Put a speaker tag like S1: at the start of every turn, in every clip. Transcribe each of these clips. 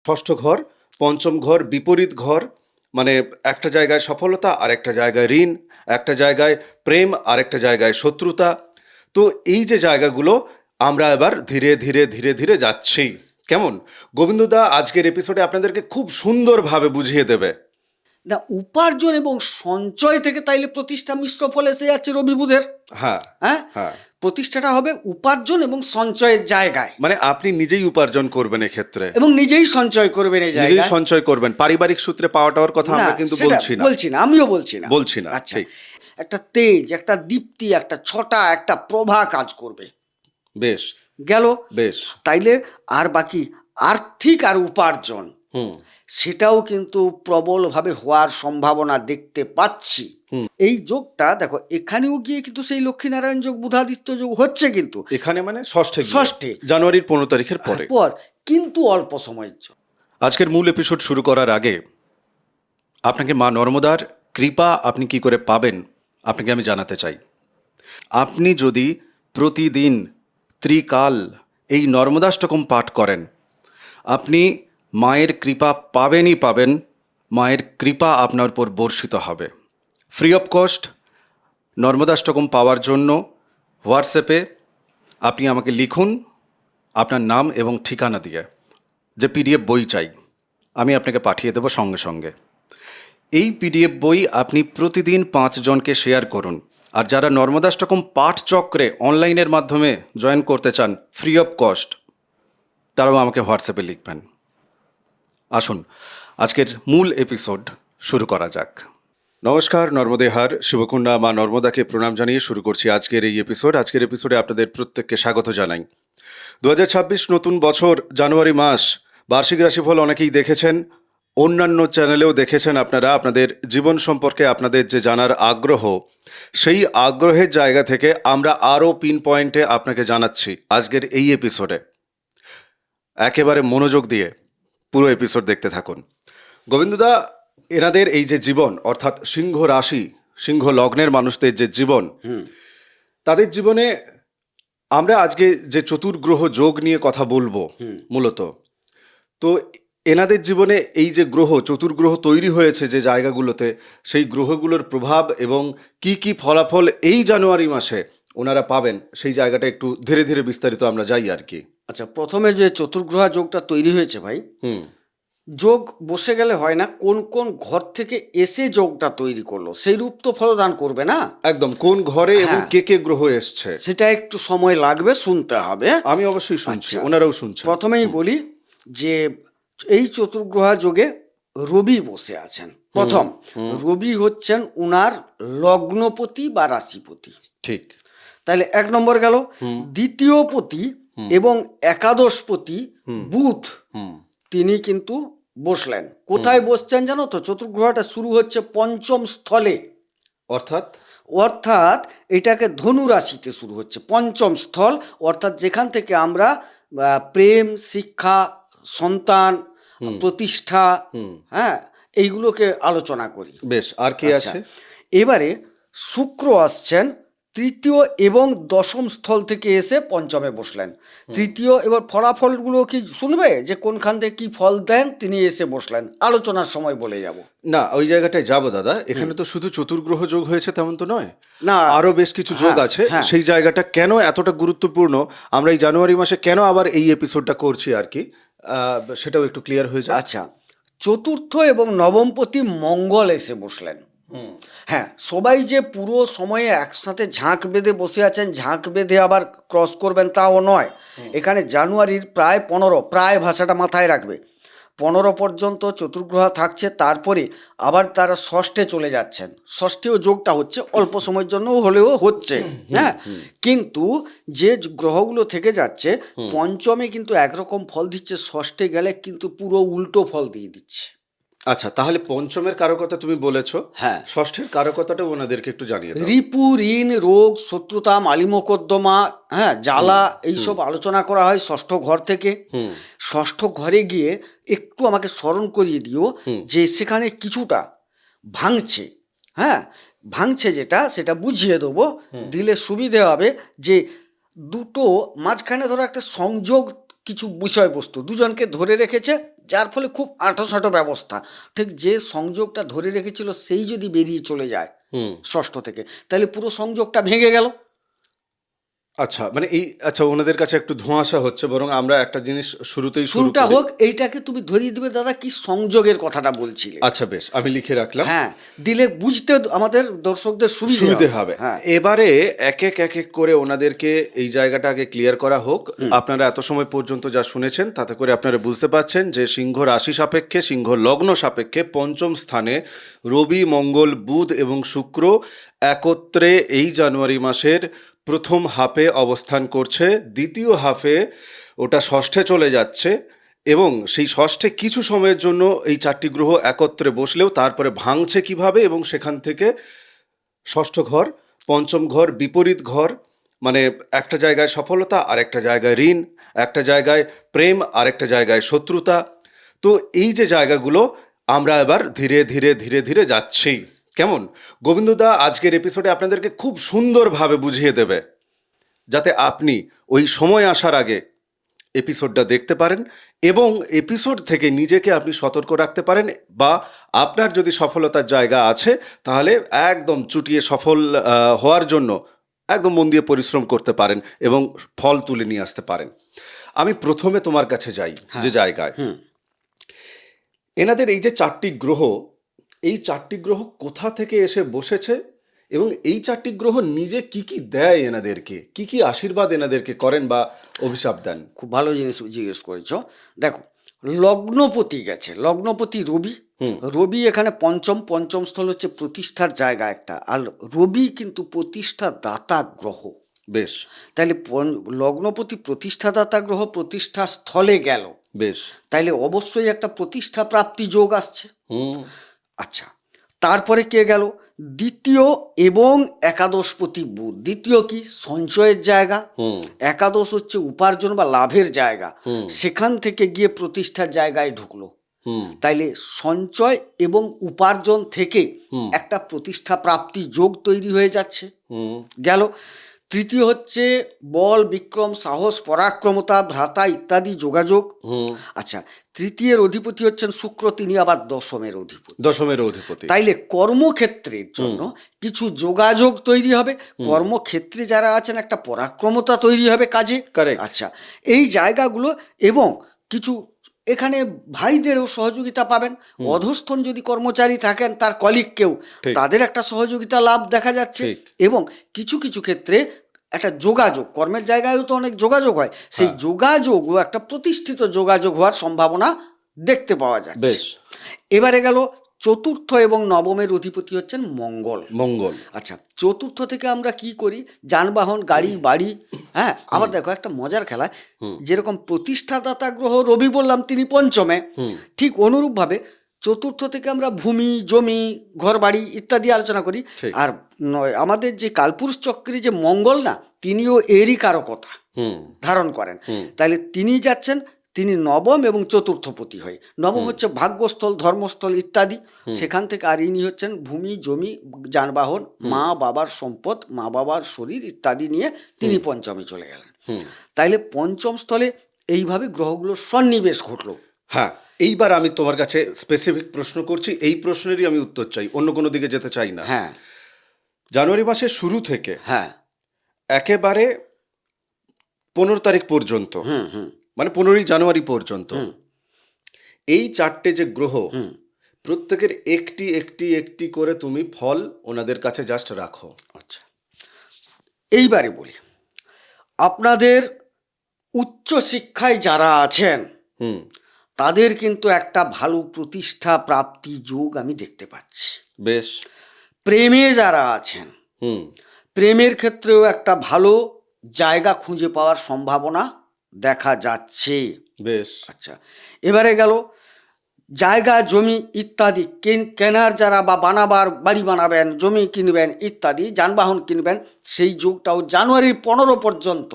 S1: ষষ্ঠ ঘর, পঞ্চম ঘর, বিপরীত ঘর, মানে একটা জায়গায় সফলতা আর একটা জায়গায় ঋণ, একটা জায়গায় প্রেম আর একটা জায়গায় শত্রুতা। তো এই যে জায়গাগুলো আমরা এবার ধীরে ধীরে ধীরে ধীরে যাচ্ছি। কেমন? গোবিন্দদা আজকের এপিসোডে আপনাদেরকে খুব সুন্দরভাবে বুঝিয়ে দেবে।
S2: না, উপার্জন এবং সঞ্চয় থেকে তাইলে প্রতিষ্ঠা মিশ্র ফল এসে যাচ্ছে রবি বুধের।
S1: হ্যাঁ
S2: হ্যাঁ,
S1: হ্যাঁ,
S2: প্রতিষ্ঠাটা হবে উপার্জন এবং সঞ্চয়ের জায়গায়,
S1: মানে আপনি নিজেই উপার্জন করবেন এক্ষেত্রে,
S2: এবং নিজেই সঞ্চয় করবেন এই
S1: নিজেই
S2: জায়গায়।
S1: সঞ্চয় করবেন। পারিবারিক সূত্রে পাওয়া টাওয়ার কথা আমরা কিন্তু
S2: সেটা
S1: বলছি না,
S2: আমিও বলছি না।
S1: না,
S2: আচ্ছা,
S1: ঠিক।
S2: একটা তেজ, একটা দীপ্তি, একটা ছটা, একটা প্রভা কাজ করবে।
S1: বেশ
S2: গেল।
S1: বেশ।
S2: তাইলে আর বাকি আর্থিক আর উপার্জন,
S1: হুম
S2: সেটাও কিন্তু প্রবলভাবে হওয়ার সম্ভাবনা দেখতে পাচ্ছি। এই যোগটা দেখো, এখানেও গিয়ে কিন্তু সেই লক্ষ্মীনারায়ণ যোগ, বুধাদিত্য যোগ হচ্ছে কিন্তু
S1: এখানে মানে ষষ্ঠে গিয়ে,
S2: ষষ্ঠে।
S1: জানুয়ারির 15 তারিখের পরে।
S2: কিন্তু অল্প সময়ের জন্য।
S1: আজকের মূল এপিসোড শুরু করার আগে আপনাকে মা নর্মদার কৃপা আপনি কি করে পাবেন আপনাকে আমি জানাতে চাই। আপনি যদি প্রতিদিন ত্রিকাল এই নর্মদাষ্টকম পাঠ করেন, আপনি মায়ের কৃপা পাবেনই পাবেন। মায়ের কৃপা আপনার উপর বর্ষিত হবে। ফ্রি অফ কস্ট নর্মদাষ্টকম পাওয়ার জন্য হোয়াটসঅ্যাপে আপনি আমাকে লিখুন আপনার নাম এবং ঠিকানা দিয়ে, যে পিডিএফ বই চাই, আমি আপনাকে পাঠিয়ে দেবো সঙ্গে সঙ্গে। এই পিডিএফ বই আপনি প্রতিদিন 5 জনকে শেয়ার করুন। আর যারা নর্মদাষ্টকম পাঠ চক্রে অনলাইনের মাধ্যমে জয়েন করতে চান ফ্রি অফ কস্ট, তারাও আমাকে হোয়াটসঅ্যাপে লিখবেন। আসুন আজকের মূল এপিসোড শুরু করা যাক। নমস্কার, নর্মদেহার শিবকুণ্ডা মা নর্মদাকে প্রণাম জানিয়ে শুরু করছি আজকের এই এপিসোড। আজকের এপিসোডে আপনাদের প্রত্যেককে স্বাগত জানাই। 2026 নতুন বছর, জানুয়ারি মাস, বার্ষিক রাশিফল অনেকেই দেখেছেন, অন্যান্য চ্যানেলেও দেখেছেন আপনারা। আপনাদের জীবন সম্পর্কে আপনাদের যে জানার আগ্রহ, সেই আগ্রহের জায়গা থেকে আমরা আরও পিন পয়েন্টে আপনাকে জানাচ্ছি আজকের এই এপিসোডে। একেবারে মনোযোগ দিয়ে পুরো এপিসোড দেখতে থাকুন। গোবিন্দদা, এনাদের এই যে জীবন, অর্থাৎ সিংহ রাশি, সিংহ লগ্নের মানুষদের যে জীবন, তাদের জীবনে আমরা আজকে যে চতুর্গ্রহ যোগ নিয়ে কথা বলবো মূলত। তো এনাদের জীবনে এই যে গ্রহ, চতুর্গ্রহ তৈরি হয়েছে যে জায়গাগুলোতে, সেই গ্রহগুলোর প্রভাব এবং কি কি ফলাফল এই জানুয়ারি মাসে ওনারা পাবেন, সেই জায়গাটা একটু ধীরে ধীরে বিস্তারিত আমরা যাই আর কি।
S2: আচ্ছা, প্রথমে যে চতুর্গ্রহ যোগটা তৈরি হয়েছে ভাই, যোগ বসে গেলে হয় না, কোন কোন ঘর থেকে এসে যোগটা তৈরি করলো সেই রূপ তো ফলদান করবে না।
S1: একদম কোন ঘরে এবং কে কে গ্রহ এসছে,
S2: সেটা একটু সময় লাগবে, শুনতে হবে।
S1: আমি অবশ্যই শুনছি,
S2: আচ্ছা,
S1: ওনারাও শুনছেন।
S2: প্রথমেই বলি যে এই চতুর্গ্রহ যোগে রবি বসে আছেন। প্রথম, রবি হচ্ছেন উনার লগ্নপতি বা রাশিপতি।
S1: ঠিক।
S2: তাহলে 1 নম্বর গেল। দ্বিতীয় পতি এবং একাদশপতি বুধ, তিনি কিন্তু বসলেন। কোথায় বসছেন জানো তো? চতুর্গ্রহটা শুরু হচ্ছে পঞ্চম স্থলে, অর্থাৎ এটাকে ধনু রাশিতে শুরু হচ্ছে। পঞ্চম স্থল অর্থাৎ যেখান থেকে আমরা প্রেম, শিক্ষা, সন্তান, প্রতিষ্ঠা, হ্যাঁ, এইগুলোকে আলোচনা করি।
S1: বেশ, আর কি আছে?
S2: এবারে শুক্র আসছেন তৃতীয় এবং দশম স্থল থেকে এসে পঞ্চমে বসলেন। তৃতীয়, এবার ফলাফলগুলো কি শুনবে যে কোনখান থেকে কি ফল দেন, তিনি এসে বসলেন, আলোচনার সময় বলে যাব।
S1: না, ওই জায়গাটায় যাবো দাদা। এখানে তো শুধু চতুর্গ্রহ যোগ হয়েছে তেমন তো নয়,
S2: না,
S1: আরো বেশ কিছু যোগ আছে। সেই জায়গাটা কেন এতটা গুরুত্বপূর্ণ, আমরা এই জানুয়ারি মাসে কেন আবার এই এপিসোডটা করছি আর কি, সেটাও একটু ক্লিয়ার হয়ে যায়।
S2: আচ্ছা, চতুর্থ এবং নবমপতি মঙ্গল এসে বসলেন। হ্যাঁ, সবাই যে পুরো সময়ে একসাথে ঝাঁক বেঁধে বসে আছেন, ঝাঁক বেঁধে আবার ক্রস করবেন তাও নয়। এখানে জানুয়ারির প্রায় 15, প্রায় ভাষাটা মাথায় রাখবে, 15 পর্যন্ত চতুর্গ্রহ থাকছে, তারপরে আবার তারা ষষ্ঠে চলে যাচ্ছেন। ষষ্ঠেও যোগটা হচ্ছে, অল্প সময়ের জন্য হলেও হচ্ছে। হ্যাঁ, কিন্তু যে গ্রহগুলো থেকে যাচ্ছে পঞ্চমে কিন্তু একরকম ফল দিচ্ছে, ষষ্ঠে গেলে কিন্তু পুরো উল্টো ফল দিয়ে দিচ্ছে।
S1: আচ্ছা, তাহলে পঞ্চমের কারকতা তুমি বলেছো,
S2: হ্যাঁ,
S1: ষষ্ঠের কারকতাটা ওনাদেরকে একটু জানিয়ে দাও।
S2: রিপু, ঋণ, রোগ, শত্রুতা, মালিমকদ্দমা, হ্যাঁ, জ্বালা, এইসব আলোচনা করা হয় ষষ্ঠ ঘর থেকে। ষষ্ঠ ঘরে গিয়ে একটু আমাকে স্মরণ করিয়ে দিও যে সেখানে কিছুটা ভাঙছে। হ্যাঁ, ভাঙছে যেটা, সেটা বুঝিয়ে দেবো, দিলে সুবিধে হবে। যে দুটো মাঝখানে ধরো একটা সংযোগ, কিছু বিষয়বস্তু দুজনকে ধরে রেখেছে, যার ফলে খুব আঁটোসাঁটো ব্যবস্থা। ঠিক যে সংযোগটা ধরে রেখেছিল সেই যদি বেরিয়ে চলে যায় ষষ্ঠ থেকে, তাহলে পুরো সংযোগটা ভেঙে গেল।
S1: আচ্ছা, মানে আচ্ছা, ওনাদের কাছে একটু ধোঁয়াশা হচ্ছে, বরং আমরা একটা জিনিস শুরুতেই শুরু
S2: শুরুটা
S1: করি।
S2: হোক, এইটাকে তুমি ধরিয়ে দিবে দাদা কি সংযোগের কথাটা বলছিলে।
S1: আচ্ছা, বেশ, আমি লিখে রাখলাম।
S2: হ্যাঁ, দিলে বুঝতে আমাদের দর্শকদের
S1: সুবিধে হবে।
S2: হ্যাঁ,
S1: এবারে এক এক করে ওনাদেরকে এই জায়গাটা আগে ক্লিয়ার করা হোক। আপনারা এত সময় পর্যন্ত যা শুনেছেন তাতে করে আপনারা বুঝতে পারছেন যে সিংহ রাশি সাপেক্ষে, সিংহ লগ্ন সাপেক্ষে পঞ্চম স্থানে রবি, মঙ্গল, বুধ এবং শুক্র একত্রে এই জানুয়ারি মাসের প্রথম হাফে অবস্থান করছে। দ্বিতীয় হাফে ওটা ষষ্ঠে চলে যাচ্ছে এবং সেই ষষ্ঠে কিছু সময়ের জন্য এই চারটি গ্রহ একত্রে বসলেও তারপরে ভাঙছে কিভাবে, এবং সেখান থেকে ষষ্ঠ ঘর, পঞ্চম ঘর, বিপরীত ঘর, মানে একটা জায়গায় সফলতা আর একটা জায়গায় ঋণ, একটা জায়গায় প্রেম আর একটা জায়গায় শত্রুতা। তো এই যে জায়গাগুলো আমরা এবার ধীরে ধীরে ধীরে ধীরে যাচ্ছি। কেমন? গোবিন্দদা আজকের এপিসোডে আপনাদেরকে খুব সুন্দরভাবে বুঝিয়ে দেবে, যাতে আপনি ওই সময় আসার আগে এপিসোডটা দেখতে পারেন এবং এপিসোড থেকে নিজেকে আপনি সতর্ক রাখতে পারেন, বা আপনার যদি সফলতার জায়গা আছে তাহলে একদম চুটিয়ে সফল হওয়ার জন্য একদম মন দিয়ে পরিশ্রম করতে পারেন এবং ফল তুলে নিয়ে আসতে পারেন। আমি প্রথমে তোমার কাছে যাই, যে জায়গায় এনাদের এই যে চারটি গ্রহ, এই চারটি গ্রহ কোথা থেকে এসে বসেছে এবং এই চারটি গ্রহ নিজে কি কি দেয় এনাদেরকে, কি কি আশীর্বাদ এনাদেরকে করেন বা অভিশাপ দেন।
S2: খুব ভালো জিনিস জিজ্ঞেস করেছো। দেখো, লগ্নপতি গেছে, লগ্নপতি রবি। রবি এখানে পঞ্চম স্থল হচ্ছে প্রতিষ্ঠার জায়গা একটা, আর রবি কিন্তু প্রতিষ্ঠা দাতা গ্রহ।
S1: বেশ,
S2: তাইলে লগ্নপতি প্রতিষ্ঠাদাতা গ্রহ প্রতিষ্ঠা স্থলে গেল,
S1: বেশ,
S2: তাইলে অবশ্যই একটা প্রতিষ্ঠা প্রাপ্তি যোগ আসছে। আচ্ছা, তারপরে কে গেল? দ্বিতীয় এবং একাদশপতি বুধ। দ্বিতীয় কি? সঞ্চয়ের জায়গা। একাদশ হচ্ছে উপার্জন বা লাভের জায়গা, সেখান থেকে গিয়ে প্রতিষ্ঠার জায়গায় ঢুকলো। তাইলে সঞ্চয় এবং উপার্জন থেকে একটা প্রতিষ্ঠা প্রাপ্তি যোগ তৈরি হয়ে যাচ্ছে, গেল। তৃতীয় হচ্ছে বল, বিক্রম, সাহস, পরাক্রমতা, ভ্রাতা ইত্যাদি যোগাযোগ। আচ্ছা, তৃতীয়ের অধিপতি হচ্ছেন শুক্র, তিনি আবার দশমের অধিপতি। তাইলে কর্মক্ষেত্রের জন্য কিছু যোগাযোগ তৈরি হবে, কর্মক্ষেত্রে যারা আছেন একটা পরাক্রমতা তৈরি হবে কাজে। আচ্ছা, এই জায়গাগুলো, এবং কিছু এখানে ভাইদেরও সহযোগিতা পাবেন। অধস্থন যদি কর্মচারী থাকেন, তার কলিগ কেউ, তাদের একটা সহযোগিতা লাভ দেখা যাচ্ছে। এবং কিছু কিছু ক্ষেত্রে একটা যোগাযোগ, কর্মের জায়গায়ও তো অনেক যোগাযোগ হয়, সেই যোগাযোগও একটা প্রতিষ্ঠিত যোগাযোগ হওয়ার সম্ভাবনা দেখতে পাওয়া যাচ্ছে। এবারে গেল চতুর্থ এবং নবমের অধিপতি হচ্ছেন মঙ্গল। আচ্ছা, চতুর্থ থেকে আমরা কি করি? যানবাহন, গাড়ি, বাড়ি। হ্যাঁ, আবার দেখো একটা মজার খেলা, যেরকম প্রতিষ্ঠাদাতা গ্রহ রবি বললাম তিনি পঞ্চমে, ঠিক অনুরূপভাবে চতুর্থ থেকে আমরা ভূমি, জমি, ঘর বাড়ি ইত্যাদি আলোচনা করি। আর আমাদের যে কালপুরুষ চক্রে যে মঙ্গল না, তিনিও এরই কারকতা ধারণ করেন। তাহলে তিনি যাচ্ছেন, তিনি নবম এবং চতুর্থপতি হয়ে। নবম হচ্ছে ভাগ্যস্থল, ধর্মস্থল ইত্যাদি, সেখান থেকে। আর ইনি হচ্ছেন ভূমি, জমি, যানবাহন, মা বাবার সম্পদ, মা বাবার শরীর ইত্যাদি নিয়ে তিনি পঞ্চমে চলে গেলেন। তাইলে পঞ্চম স্থলে এইভাবে গ্রহগুলোর সন্নিবেশ ঘটলো।
S1: হ্যাঁ, এইবার আমি তোমার কাছে স্পেসিফিক প্রশ্ন করছি, এই প্রশ্নেরই আমি উত্তর চাই, অন্য কোনো দিকে যেতে চাই না।
S2: হ্যাঁ,
S1: জানুয়ারি মাসের শুরু থেকে একেবারে 15 তারিখ পর্যন্ত, মানে 15ই জানুয়ারি পর্যন্ত, এই চারটে যে গ্রহ, প্রত্যেকের একটি একটি একটি করে তুমি ফল ওনাদের কাছে জাস্ট রাখো।
S2: আচ্ছা, এইবারে বলি, আপনাদের উচ্চ শিক্ষায় যারা আছেন তাদের কিন্তু একটা ভালো প্রতিষ্ঠা প্রাপ্তি যোগ আমি দেখতে পাচ্ছি।
S1: বেশ।
S2: প্রেমে যারা আছেন, প্রেমের ক্ষেত্রেও একটা ভালো জায়গা খুঁজে পাওয়ার সম্ভাবনা দেখা যাচ্ছে।
S1: বেশ।
S2: আচ্ছা, এবারে গেল জায়গা, জমি ইত্যাদি কেনার যারা, বা বানাবার, বাড়ি বানাবেন, জমি কিনবেন ইত্যাদি, যানবাহন কিনবেন, সেই যোগটাও জানুয়ারির 15 পর্যন্ত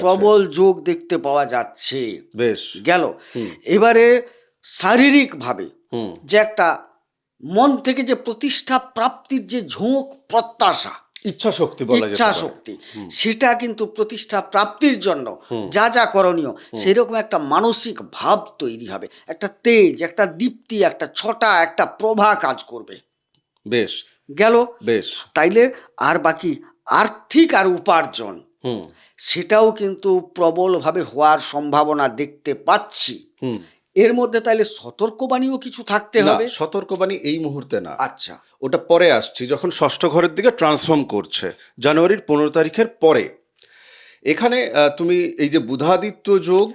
S2: প্রবল যোগ দেখতে পাওয়া যাচ্ছে।
S1: বেশ,
S2: গেল। এবারে শারীরিকভাবে যে একটা মন থেকে যে প্রতিষ্ঠা প্রাপ্তির যে ঝোঁক, প্রত্যাশা,
S1: ইচ্ছা শক্তি বলা যেতে
S2: ইচ্ছা
S1: পারে।
S2: শক্তি, সেটা কিন্তু প্রতিষ্ঠা প্রাপ্তির জন্য যা যা করণীয় সেরকম একটা মানসিক ভাব তৈরি হবে, একটা তেজ, একটা দীপ্তি, একটা ছটা, একটা প্রভা কাজ করবে।
S1: বেশ
S2: গেল।
S1: বেশ।
S2: তাইলে আর বাকি আর্থিক আর উপার্জন,
S1: হুম
S2: সেটাও কিন্তু প্রবলভাবে হওয়ার সম্ভাবনা দেখতে পাচ্ছি।
S1: হুম।
S2: এর মধ্যে তাইলে সতর্কবাণীও কিছু থাকতে
S1: না,
S2: হবে।
S1: সতর্কবাণী এই মুহূর্তে না,
S2: আচ্ছা,
S1: ওটা পরে আসছি, যখন ষষ্ঠ ঘরের দিকে ট্রান্সফর্ম করছে জানুয়ারির 15 তারিখের পরে। এখানে তুমি এই যে বুধাদিত্য যোগ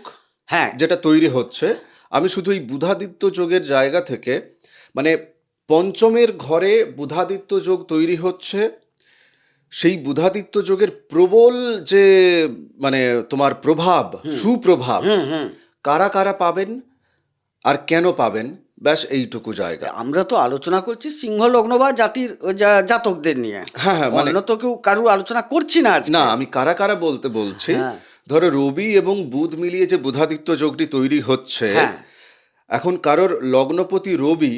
S2: হ্যাঁ,
S1: যেটা তৈরি হচ্ছে, আমি শুধু এই বুধাদিত্য যোগের জায়গা থেকে, মানে পঞ্চমের ঘরে বুধাদিত্য যোগ তৈরি হচ্ছে, সেই বুধাদিত্য যোগের প্রবল যে মানে তোমার প্রভাব, সুপ্রভাব কারা কারা পাবেন আর কেন পাবেন, ব্যাস এইটুকু জায়গা।
S2: আমরা তো আলোচনা করছি সিংহ লগ্ন বা জাতির জাতকদের নিয়ে।
S1: হ্যাঁ হ্যাঁ, মানে
S2: অন্য তো কেউ কারুর আলোচনা করছি না আজকে।
S1: না, আমি কারা কারা বলছি।
S2: হ্যাঁ।
S1: ধরো রবি এবং বুধ মিলিয়ে যে বুধাদিত্য যোগটি তৈরি হচ্ছে,
S2: হ্যাঁ।
S1: এখন কারোর লগ্নপতি রবি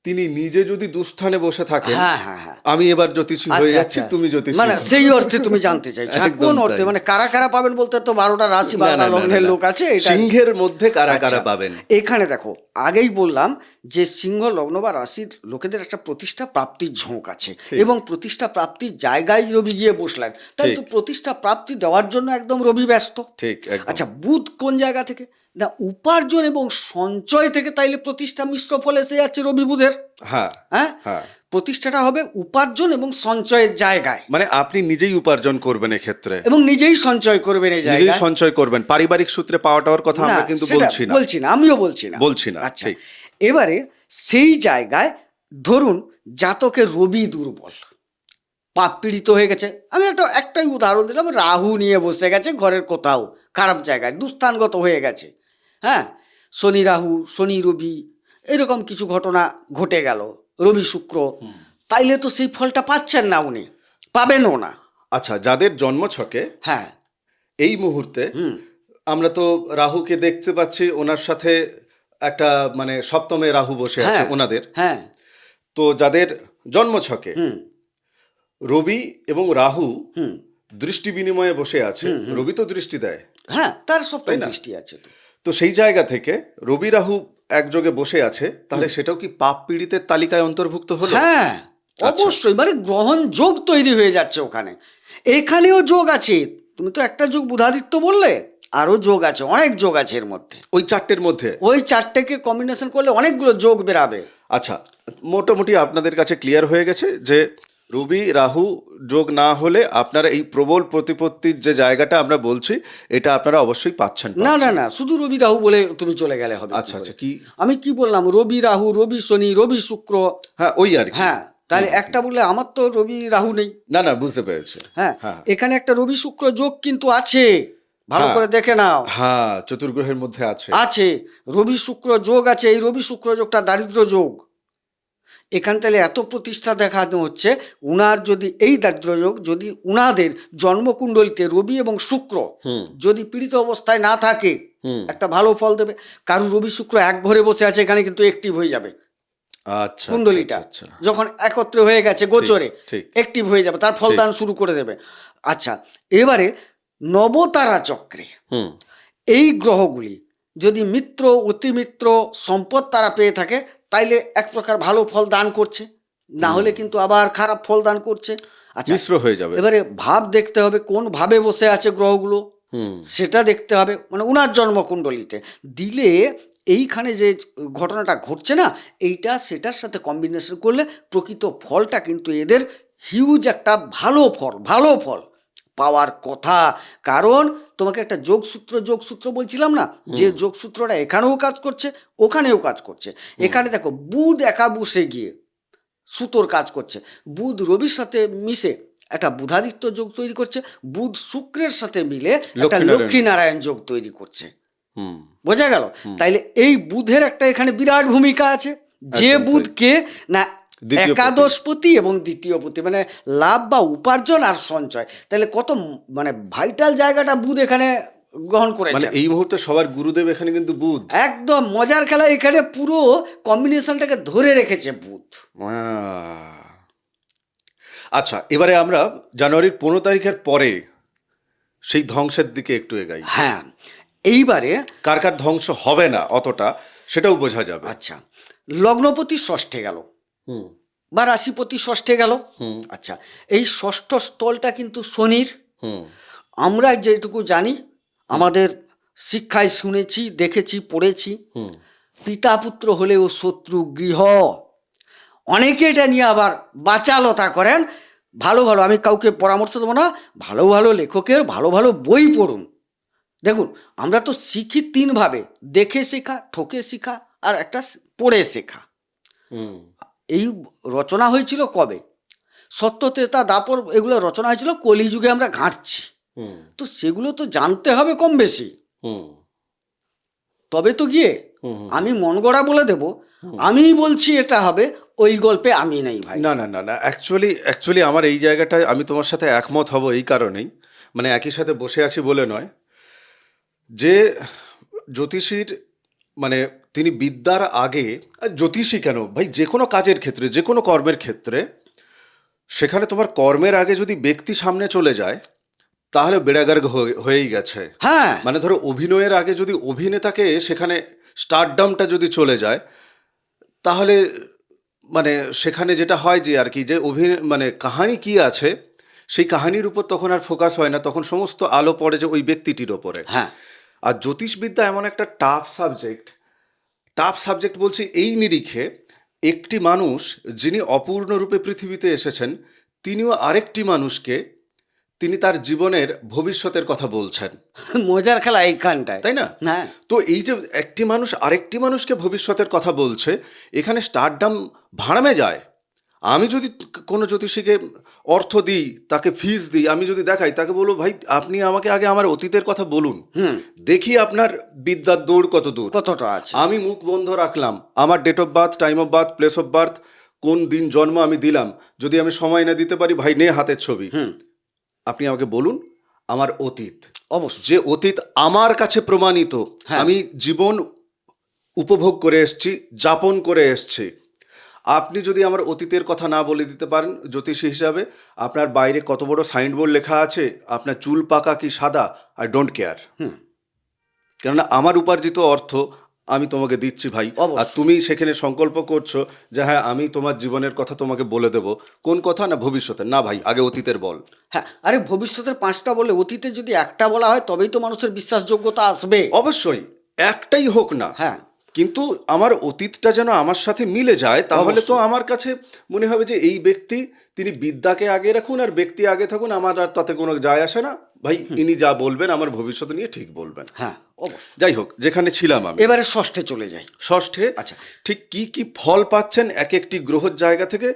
S1: তিনি নিজে যদি দুস্থানে বসে থাকেন,
S2: হ্যাঁ হ্যাঁ হ্যাঁ।
S1: আমি এবার জ্যোতিষী হয়ে
S2: আচ্ছা,
S1: যাচ্ছি,
S2: আচ্ছা।
S1: তুমি জ্যোতিষী
S2: মানে
S1: হও।
S2: সেই অর্থে তুমি জানতে চাইছো? হ্যাঁ,
S1: একদম
S2: কোন অর্থে?
S1: তাই।
S2: মানে কারা কারা পাবেন বলতে তো 12টা রাশি,
S1: না,
S2: 12টা
S1: না, না,
S2: লগ্নের
S1: না,
S2: লোক আছে, এটা
S1: সিংহের মধ্যে কারা
S2: আচ্ছা,
S1: কারা পাবেন।
S2: এখানে দেখো, আগেই বললাম যে সিংহ লগ্ন বা রাশির লোকেদের একটা প্রতিষ্ঠা প্রাপ্তির ঝোঁক আছে,
S1: ঠিক।
S2: এবং প্রতিষ্ঠা প্রাপ্তির জায়গায় রবি গিয়ে বসলেন, তাই তো
S1: ঠিক।
S2: প্রতিষ্ঠা প্রাপ্তি দেওয়ার জন্য একদম রবি ব্যস্ত।
S1: ঠিক, একদম।
S2: আচ্ছা, বুধ কোন জায়গা থেকে? না, উপার্জন এবং সঞ্চয় থেকে তাইলে প্রতিষ্ঠা মিশ্র ফল এসে যাচ্ছে রবি বুধের।
S1: হ্যাঁ
S2: হ্যাঁ,
S1: হ্যাঁ,
S2: প্রতিষ্ঠাটা হবে উপার্জন এবং সঞ্চয়ের জায়গায়,
S1: মানে আপনি নিজেই উপার্জন করবেন এক্ষেত্রে,
S2: এবং নিজেই সঞ্চয় করবেন এই
S1: নিজেই
S2: জায়গায়।
S1: সঞ্চয় করবেন। পারিবারিক সূত্রে পাওয়া টাওয়ার কথা আমরা কিন্তু
S2: সেটা
S1: বলছি না।
S2: আমিও বলছি না।
S1: বলছি না,
S2: আচ্ছা,
S1: ঠিক।
S2: এবারে সেই জায়গায় ধরুন জাতকের রবি দুর্বল, পাপ পীড়িত হয়ে গেছে। আমি একটাই উদাহরণ দিলাম, রাহু নিয়ে বসে গেছে ঘরের কোথাও খারাপ জায়গায়, দুস্থানগত হয়ে গেছে। হ্যাঁ, শনি রাহু, শনি রবি, এরকম কিছু ঘটনা ঘটে গেল, রবি শুক্র, তাইলে তো সেই ফলটা পাচ্ছেন না, উনি পাবেনও না।
S1: আচ্ছা, যাদের জন্মছকে
S2: হ্যাঁ।
S1: এই মুহূর্তে আমরা তো রাহুকে দেখতে পাচ্ছি, ওনার সাথে একটা মানে সপ্তমে রাহু বসে আছে
S2: হ্যাঁ,
S1: ওনাদের।
S2: হ্যাঁ।
S1: তো যাদের জন্মছকে রবি এবং রাহু দৃষ্টি বিনিময়ে বসে আছে, রবি তো দৃষ্টি দেয়,
S2: হ্যাঁ, তার সপ্তম
S1: তাই না?
S2: দৃষ্টি আছে তো।
S1: তো সেই জায়গা থেকে রবি রাহু একযোগে বসে আছে, তাহলে সেটাও কি পাপ পীড়িতের তালিকায় অন্তর্ভুক্ত হলো?
S2: হ্যাঁ, অবশ্যই, মানে গ্রহণ যোগ তৈরি হয়ে যাচ্ছে ওখানে। এখানেও যোগ আছে, তুমি তো একটা যোগ বুধাদিত্য বললে, আরও যোগ আছে, অনেক যোগ আছে এর মধ্যে।
S1: ওই চারটের মধ্যে
S2: ওই চারটেকে কম্বিনেশন করলে অনেকগুলো যোগ বেরাবে।
S1: আচ্ছা, মোটামুটি আপনাদের কাছে ক্লিয়ার হয়ে গেছে যে রবি রাহু যোগ না হলে আপনারা এই প্রবল প্রতিপত্তির যে জায়গাটা আমরা বলছি, এটা আপনারা অবশ্যই পাচ্ছেন।
S2: না না না, শুধু রবি রাহু বলে তুমি চলে গেলে হবে?
S1: আচ্ছা আচ্ছা, কি
S2: আমি কি বললাম? রবি রাহু, রবি শনি, রবি শুক্র।
S1: হ্যাঁ, ওই আর কি।
S2: হ্যাঁ, তাহলে একটা বললে আমার তো রবি রাহু নেই।
S1: না না, বুঝতে পেরেছি।
S2: হ্যাঁ,
S1: হ্যাঁ
S2: এখানে একটা রবি শুক্র যোগ কিন্তু আছে, ভালো
S1: হ্যাঁ।
S2: করে দেখে নাও।
S1: হ্যাঁ, চতুর্গ্রহের মধ্যে আছে।
S2: আছে, রবি শুক্র যোগ আছে। এই রবি শুক্র যোগটা দারিদ্র যোগ। এখান থেকে এত প্রতিষ্ঠা দেখানো হচ্ছে, উনার যদি এই দারিদ্র যোগ যদি উনাদের জন্মকুণ্ডলিতে রবি এবং শুক্র যদি পীড়িত অবস্থায় না থাকে, একটা ভালো ফল দেবে। কারণ রবি শুক্র এক ঘরে বসে আছে, এখানে কিন্তু অ্যাক্টিভ হয়ে যাবে
S1: আচ্ছা,
S2: কুণ্ডলিটা।
S1: আচ্ছা, আচ্ছা।
S2: যখন একত্রে হয়ে গেছে গোচরে,
S1: ঠিক।
S2: অ্যাক্টিভ হয়ে যাবে, তার ফলদান শুরু করে দেবে। আচ্ছা, এবারে নবতারা চক্রে এই গ্রহগুলি যদি মিত্র, অতিমিত্র, সম্পদ তারা পেয়ে থাকে, তাইলে এক প্রকার ভালো ফল দান করছে, না হলে কিন্তু আবার খারাপ ফল দান করছে। আচ্ছা,
S1: মিশ্র হয়ে যাবে।
S2: এবারে ভাব দেখতে হবে, কোন ভাবে বসে আছে গ্রহগুলো, সেটা দেখতে হবে, মানে উনার জন্মকুণ্ডলিতে দিলে এইখানে যে ঘটনাটা ঘটছে না, এইটা সেটার সাথে কম্বিনেশন করলে প্রকৃত ফলটা কিন্তু এদের হিউজ একটা ভালো ফল পাওয়ার কথা। কারণ তোমাকে একটা যোগসূত্র বলছিলাম না, যে যোগসূত্রটা এখানেও কাজ করছে, ওখানেও কাজ করছে। এখানে দেখো, বুধ একা বসে গিয়ে সুতোর কাজ করছে, বুধ রবির সাথে মিশে একটা বুধাদিত্য যোগ তৈরি করছে, বুধ শুক্রের সাথে মিলে একটা লক্ষ্মী নারায়ণ যোগ তৈরি করছে। বোঝা গেল? তাইলে এই বুধের একটা এখানে বিরাট ভূমিকা আছে, যে বুধকে না একাদশপতি এবং দ্বিতীয়পতি, মানে লাভ বা উপার্জন আর সঞ্চয়, তাহলে কত মানে ভাইটাল জায়গাটা বুধ এখানে গ্রহণ করেছে।
S1: মানে এই মুহূর্তে সবার গুরুদেব এখানে কিন্তু বুধ।
S2: একদম মজার খেলা, এখানে পুরো কম্বিনেশনটাকে ধরে রেখেছে বুধ।
S1: আচ্ছা, এবারে আমরা জানুয়ারির 15 তারিখের পরে সেই ধ্বংসের দিকে একটু এগাই।
S2: হ্যাঁ, এইবারে
S1: কার কার ধ্বংস হবে না অতটা সেটাও বোঝা যাবে।
S2: আচ্ছা, লগ্নপতি ষষ্ঠে গেল
S1: হুম
S2: বা রাশিপতি ষষ্ঠে গেল।
S1: হুম
S2: আচ্ছা, এই ষষ্ঠ স্থলটা কিন্তু শনির।
S1: হুম
S2: আমরা যেটুকু জানি, আমাদের শিক্ষায় শুনেছি, দেখেছি, পড়েছি,
S1: হুম
S2: পিতা পুত্র হলেও শত্রু গৃহ। অনেকে এটা নিয়ে আবার বাচালতা করেন। ভালো ভালো, আমি কাউকে পরামর্শ দেবো না, ভালো ভালো লেখকের ভালো ভালো বই পড়ুন। দেখুন, আমরা তো শিখি তিনভাবে: দেখে শেখা, ঠকে শেখা, আর একটা পড়ে শেখা।
S1: হুম
S2: এই রচনা হয়েছিল কবে? সত্যতেতা দাপর এগুলো রচনা হয়েছিল কলিযুগে, আমরা ঘাঁটছি।
S1: হুম
S2: তো সেগুলো তো জানতে হবে কম বেশি,
S1: হুম
S2: তবে তো গিয়ে
S1: হুম।
S2: আমি মন গড়া বলে দেব, আমিই বলছি এটা হবে, ওই গল্পে আমি নেই ভাই।
S1: না না না না, অ্যাকচুয়ালি আমার এই জায়গাটায় আমি তোমার সাথে একমত হব এই কারণেই, মানে একই সাথে বসে আছি বলে নয়, যে জ্যোতিষীর মানে তিনি বিদ্যার আগে, আর জ্যোতিষী কেন ভাই, যে কোনো কাজের ক্ষেত্রে, যে কোনো কর্মের ক্ষেত্রে, সেখানে তোমার কর্মের আগে যদি ব্যক্তি সামনে চলে যায় তাহলে বেড়াগার্গ হয়েই গেছে।
S2: হ্যাঁ,
S1: মানে ধরো অভিনয়ের আগে যদি অভিনেতাকে সেখানে স্টারডামটা যদি চলে যায়, তাহলে মানে সেখানে যেটা হয় যে আর কি, যে মানে কাহানি কি আছে সেই কাহানির উপর তখন আর ফোকাস হয় না, তখন সমস্ত আলো পড়ে যে ওই ব্যক্তিটির ওপরে।
S2: হ্যাঁ,
S1: আর জ্যোতিষবিদ্যা এমন একটা টাফ সাবজেক্ট বলছি এই নিরিখে, একটি মানুষ যিনি অপূর্ণরূপে পৃথিবীতে এসেছেন, তিনিও আরেকটি মানুষকে তিনি তার জীবনের ভবিষ্যতের কথা বলছেন,
S2: মজার খেলা এইখানটায়,
S1: তাই না?
S2: হ্যাঁ।
S1: তো এই যে একটি মানুষ আরেকটি মানুষকে ভবিষ্যতের কথা বলছে, এখানে স্টারডাম ভাড়ামে যায়। আমি যদি কোনো জ্যোতিষীকে অর্থ দিই, তাকে ফিস দিই, আমি যদি দেখাই, তাকে বলবো ভাই আপনি আমাকে আগে আমার অতীতের কথা বলুন, দেখি আপনার বিদ্যার দৌড় কত দূর,
S2: কতটা আছে।
S1: আমি মুখ বন্ধ রাখলাম, আমার date of birth, time of birth, place of birth, কোন দিন জন্ম আমি দিলাম, যদি আমি সময় না দিতে পারি, ভাই নে হাতের ছবি, আপনি আমাকে বলুন আমার অতীত,
S2: অবশ্যই।
S1: যে অতীত আমার কাছে প্রমাণিত,
S2: হ্যাঁ।
S1: আমি জীবন উপভোগ করে এসছি, যাপন করে এসছি। আপনি যদি আমার অতীতের কথা না বলে দিতে পারেন জ্যোতিষী হিসাবে, আপনার বাইরে কত বড় সাইনবোর্ড লেখা আছে, আপনার চুল পাকা কি সাদা, আই ডোন্ট কেয়ার। কেননা আমার উপার্জিত অর্থ আমি তোমাকে দিচ্ছি ভাই, আর
S2: অবশ্যই।
S1: তুমি সেখানে সংকল্প করছো যে হ্যাঁ আমি তোমার জীবনের কথা তোমাকে বলে দেব। কোন কথা? না ভবিষ্যতে। না ভাই, আগে অতীতের বল।
S2: হ্যাঁ, আরে ভবিষ্যতের 5টা বলে অতীতে যদি একটা বলা হয় তবেই তো মানুষের বিশ্বাসযোগ্যতা আসবে।
S1: অবশ্যই একটাই হোক না,
S2: হ্যাঁ,
S1: কিন্তু আমার অতীতটা যেন আমার সাথে মিলে যায়, তাহলে তো
S2: অবশ্যই।
S1: আমার কাছে মনে হবে যে এই ব্যক্তি, তিনি বিদ্যাকে আগে রাখুন আর ব্যক্তি আগে থাকুন, আমার আর তাতে কোনো যায় আসে না ভাই, ইনি যা বলবেন আমার ভবিষ্যৎ নিয়ে ঠিক বলবেন।
S2: হ্যাঁ, অবশ্যই।
S1: যাই হোক, যেখানে ছিলাম আমি,
S2: এবারে ষষ্ঠে চলে যাই।
S1: ষষ্ঠে
S2: আচ্ছা।
S1: ঠিক কি কি ফল পাচ্ছেন এক একটি গ্রহের জায়গা থেকে,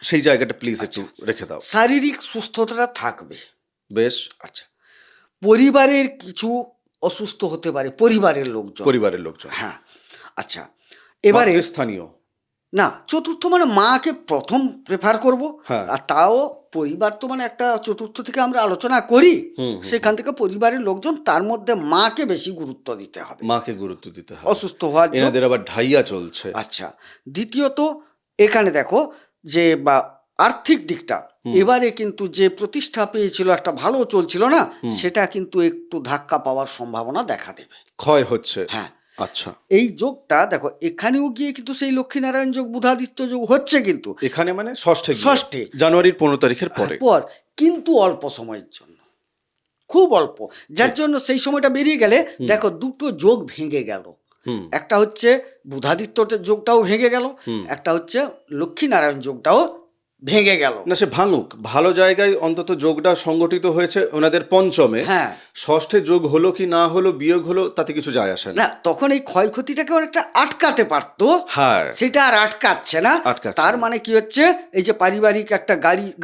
S1: সেই জায়গাটা প্লিজ একটু রেখে দাও।
S2: শারীরিক সুস্থতা থাকবে।
S1: বেশ।
S2: আচ্ছা, পরিবারের কিছু অসুস্থ হতে পারে, পরিবারের লোকজন।
S1: পরিবারের লোকজন,
S2: হ্যাঁ, আচ্ছা, এবারে
S1: স্থানীয়।
S2: না, চতুর্থ মানে মাকে প্রথম প্রেফার করব।
S1: হ্যাঁ।
S2: আর তাও পরিবার তো মানে একটা চতুর্থ থেকে আমরা আলোচনা করি, সেখান থেকে পরিবারের লোকজন, তার মধ্যে মাকে বেশি গুরুত্ব দিতে হবে,
S1: মাকে গুরুত্ব দিতে হবে,
S2: অসুস্থ হওয়ার জন্য।
S1: এনাদের আবার ঢাইয়া চলছে।
S2: আচ্ছা, দ্বিতীয়ত এখানে দেখো যে বা আর্থিক দিকটা, এবারে কিন্তু যে প্রতিষ্ঠা পেয়েছিল, একটা ভালো চলছিল না, সেটা কিন্তু একটু ধাক্কা পাওয়ার সম্ভাবনা দেখা দেবে,
S1: ক্ষয় হচ্ছে।
S2: হ্যাঁ।
S1: আচ্ছা,
S2: এই যোগটা দেখো এখানেও গিয়ে কিন্তু সেই লক্ষ্মীনারায়ণ যোগ, বুধাদিত্য যোগ হচ্ছে কিন্তু
S1: এখানে মানে ষষ্ঠে গিয়ে,
S2: ষষ্ঠে।
S1: জানুয়ারির 15 তারিখের পরে।
S2: পর কিন্তু অল্প সময়ের জন্য, খুব অল্প, যার জন্য সেই সময়টা বেরিয়ে গেলে দেখো দুটো যোগ ভেঙে গেল। একটা হচ্ছে বুধাদিত্য যোগটাও ভেঙে গেল, একটা হচ্ছে লক্ষ্মীনারায়ণ যোগটাও ভেঙে গেল।
S1: না সে ভাঙুক, ভালো জায়গায় অন্তত যোগটা সংগঠিত হয়েছে ওনাদের পঞ্চমে।
S2: হ্যাঁ।
S1: ষষ্ঠে যোগ হলো কি না হলো, বিয়োগ হলো, তাতে কিছু যায় আসে না।
S2: না, তখন এই ক্ষয়ক্ষতিটাকে অনেকটা আটকাতে পারতো,
S1: হ্যাঁ,
S2: সেটা আর আটকাচ্ছে না।
S1: আটকাচ্ছে
S2: তার
S1: না।
S2: মানে কি হচ্ছে, এই যে পারিবারিক একটা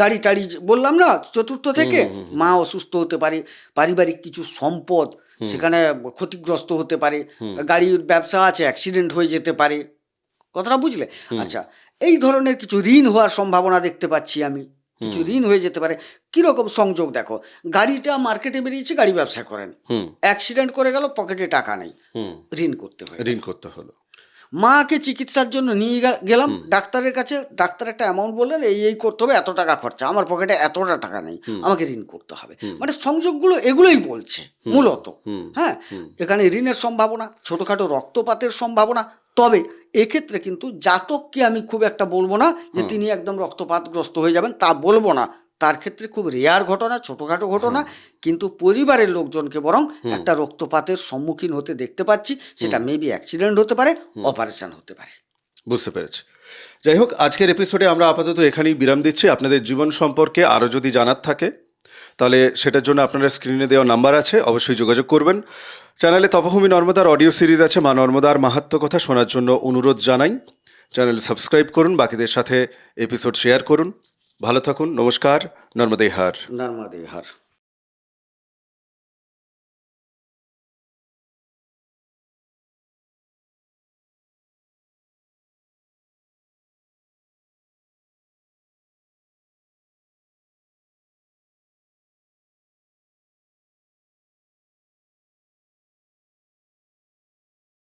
S2: গাড়ি টাড়ি বললাম না চতুর্থ থেকে, মা অসুস্থ হতে পারে, পারিবারিক কিছু সম্পদ সেখানে ক্ষতিগ্রস্ত হতে পারে, গাড়ির ব্যবসা আছে, অ্যাক্সিডেন্ট হয়ে যেতে পারে, কথাটা বুঝলে? আচ্ছা, এই ধরনের কিছু ঋণ হওয়ার সম্ভাবনা দেখতে পাচ্ছি আমি, কিছু ঋণ হয়ে যেতে পারে। কিরকম সংযোগ দেখো, গাড়িটা মার্কেটে বেরিয়েছে, গাড়ি ব্যবসা করেন, অ্যাক্সিডেন্ট করে গেল, পকেটে টাকা নেই, ঋণ করতে হয়,
S1: ঋণ করতে হলো।
S2: মাকে চিকিৎসার জন্য নিয়ে গেলাম ডাক্তারের কাছে, ডাক্তার একটা অ্যামাউন্ট বললেন এই করতে হবে, এত টাকা খরচা, আমার পকেটে এতটা টাকা নেই, আমাকে ঋণ করতে হবে। মানে সংযোগগুলো এগুলোই বলছে মূলত। হ্যাঁ, এখানে ঋণের সম্ভাবনা, ছোটোখাটো রক্তপাতের সম্ভাবনা। তবে এক্ষেত্রে কিন্তু জাতককে আমি খুব একটা বলবো না যে তিনি একদম রক্তপাতগ্রস্ত হয়ে যাবেন, তা বলবো না। তার ক্ষেত্রে খুব রেয়ার ঘটনা, ছোটোখাটো ঘটনা, কিন্তু পরিবারের লোকজনকে বরং একটা রক্তপাতের সম্মুখীন হতে দেখতে পাচ্ছি। সেটা মেবি অ্যাক্সিডেন্ট হতে পারে, অপারেশন হতে পারে।
S1: বুঝতে পেরেছি। যাই হোক, আজকের এপিসোডে আমরা আপাতত এখানেই বিরাম দিচ্ছি। আপনাদের জীবন সম্পর্কে আরও যদি জানার থাকে তাহলে সেটার জন্য আপনারা স্ক্রিনে দেওয়া নাম্বার আছে, অবশ্যই যোগাযোগ করবেন। চ্যানেলে তপভূমি নর্মদার অডিও সিরিজ আছে, মা নর্মদার মাহাত্ম্য কথা শোনার জন্য অনুরোধ জানাই। চ্যানেল সাবস্ক্রাইব করুন, বাকিদের সাথে এপিসোড শেয়ার করুন। ভালো থাকুন, নমস্কার, নর্মদে হার।
S2: নর্মদে হার।